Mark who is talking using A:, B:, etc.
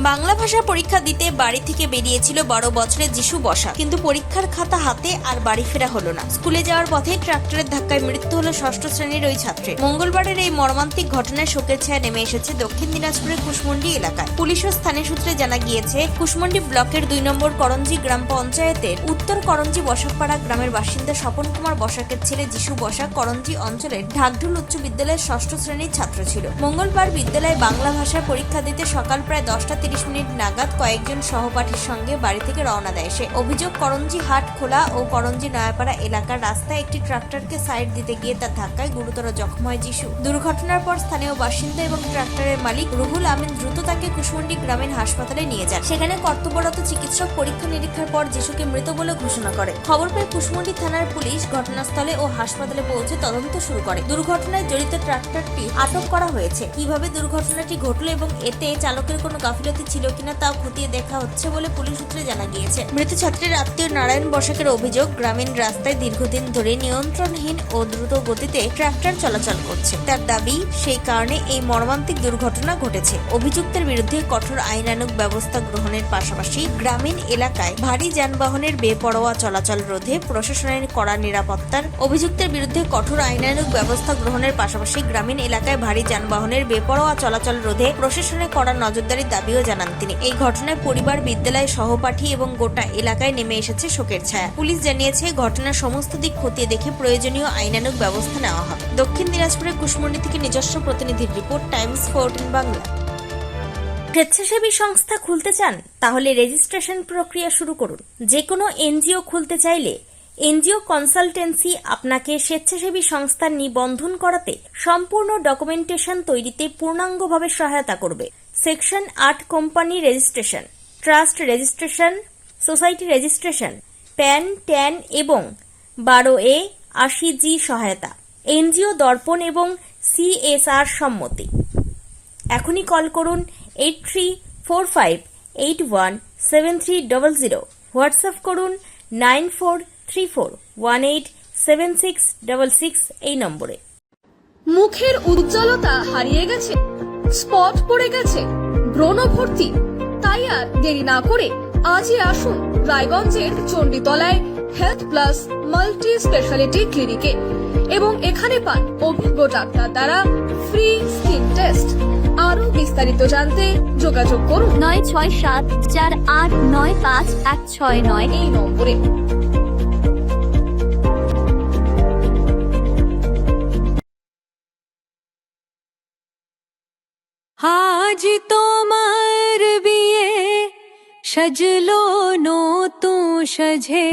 A: বাংলা ভাষা পরীক্ষা দিতে বাড়ি থেকে বেরিয়েছিল 12 বছরের যিশু বসা, কিন্তু পরীক্ষার খাতা হাতে আর বাড়ি ফেরা হলো না। স্কুলে যাওয়ার পথে ট্রাক্টরের ধাক্কায় মৃত্যু হলো ষষ্ঠ শ্রেণীর ওই ছাত্রের। মঙ্গলবারের এই মর্মান্তিক ঘটনায় শোকের ছায়া নেমে এসেছে দক্ষিণ দিনাজপুরের কুশমন্ডি এলাকায়। পুলিশ ও স্থানীয় সূত্রে জানা গিয়েছে, কুশমন্ডি ব্লকের 2 নম্বর করঞ্জি গ্রাম পঞ্চায়েতের উত্তর করঞ্জি বসাকপাড়া গ্রামের বাসিন্দা স্বপন কুমার বসাকের ছেলে যিশু বসাক করঞ্জি অঞ্চলের ঢাকঢোল উচ্চ বিদ্যালয়ের ষষ্ঠ শ্রেণীর ছাত্র ছিল। মঙ্গলবার বিদ্যালয়ে বাংলা ভাষায় পরীক্ষা দিতে সকাল প্রায় 10:30 নাগাদ কয়েকজন সহপাঠীর সঙ্গে বাড়ি থেকে রওনা দেয় সে। অভিযোগ, করঞ্জি হাট খোলা ও করঞ্জি নয়াপাড়া এলাকার রাস্তায় একটি ট্রাক্টরকে সাইড দিতে গিয়ে তার ধাক্কায় গুরুতর জখম হয় যিশু। দুর্ঘটনার পর স্থানীয় বাসিন্দা এবং ট্রাক্টরের মালিক রুহুল আমিন দ্রুত তাকে কুশমন্ডি গ্রামীণ হাসপাতালে নিয়ে যান। সেখানে কর্তব্যরত চিকিৎসক পরীক্ষা নিরীক্ষার পর যিশুকে মৃত বলে ঘোষণা করে। খবর পেয়ে কুশমন্ডি থানার পুলিশ ঘটনাস্থলে ও হাসপাতালে পৌঁছে তদন্ত শুরু করে। দুর্ঘটনায় জড়িত ট্রাক্টরটি আটক করা হয়েছে। কিভাবে দুর্ঘটনাটি ঘটল এবং এতে চালকের কোনো গাফিলতি ছিল কিনা তাও খতিয়ে দেখা হচ্ছে বলে পুলিশ সূত্রে জানা গিয়েছে। মৃত ছাত্রের আত্মীয় নারায়ণ বসাকের অভিযোগ, গ্রামীণ রাস্তায় দীর্ঘদিন ধরে নিয়ন্ত্রণহীন ও দ্রুত গতিতে ট্রাক্টর চলাচল করছে। তার দাবি, সেই কারণে এই মর্মান্তিক দুর্ঘটনা ঘটেছে। অভিযুক্তের বিরুদ্ধে কঠোর আইনানুগ ব্যবস্থা গ্রহণের পাশাপাশি গ্রামীণ এলাকায় ভারী যানবাহনের বেপরোয়া চলাচল রোধে প্রশাসনের কড়া নিরাপত্তার অভিযুক্তের বিরুদ্ধে কঠোর আইনানুগ ব্যবস্থা গ্রহণের পাশাপাশি গ্রামীণ এলাকায় ভারী যানবাহনের বেপরোয়া চলাচল রোধে প্রশাসনের কড়া নজরদারির দাবিও জানান তিনি। এই ঘটনায় পরিবার, বিদ্যালয়, সহপাঠী এবং গোটা এলাকায় নেমে এসেছে শোকের ছায়া। পুলিশ জানিয়েছে, ঘটনার সমস্ত দিক খতিয়ে দেখে প্রয়োজনীয় আইনানুগ ব্যবস্থা নেওয়া হবে। দক্ষিণ দিনাজপুরের কুশমন্ডি থেকে নিজস্ব প্রতিনিধির রিপোর্ট, টাইমস 14 বাংলা। স্বেচ্ছাসেবী সংস্থা খুলতে চান? তাহলে রেজিস্ট্রেশন প্রক্রিয়া শুরু করুন। যে কোনো এনজিও খুলতে চাইলে এনজিও কনসালটেন্সি আপনাকে স্বেচ্ছাসেবী সংস্থার নিবন্ধন করাতে সম্পূর্ণ ডকুমেন্টেশন তৈরিতে পূর্ণাঙ্গভাবে সহায়তা করবে। Section 8 company registration, trust registration, society registration, pan, tan এবং 12A 80G সহায়তা, এনজিও দর্পণ এবং CSR সম্মতি। এখনই কল করুন 8345817300, হোয়াটসঅ্যাপ করুন 9434187666 এই নম্বরে।
B: মুখের উজ্জ্বলতা হারিয়ে গেছে, স্পট পড়ে গেছে, ব্রণ ভর্তি, তাই আর দেরি না করে আজই আসুন রায়গঞ্জের চণ্ডীতলায় হেলথ প্লাস মাল্টি স্পেশালিটি ক্লিনিকে এবং এখানে পান অভিজ্ঞ ডাক্তার দ্বারা ফ্রি স্কিন টেস্ট। আরো বিস্তারিত জানতে যোগাযোগ করুন 9674895169 এই নম্বরে।
C: আজ তোমার বিয়ে সাজলো নতুন সাজে।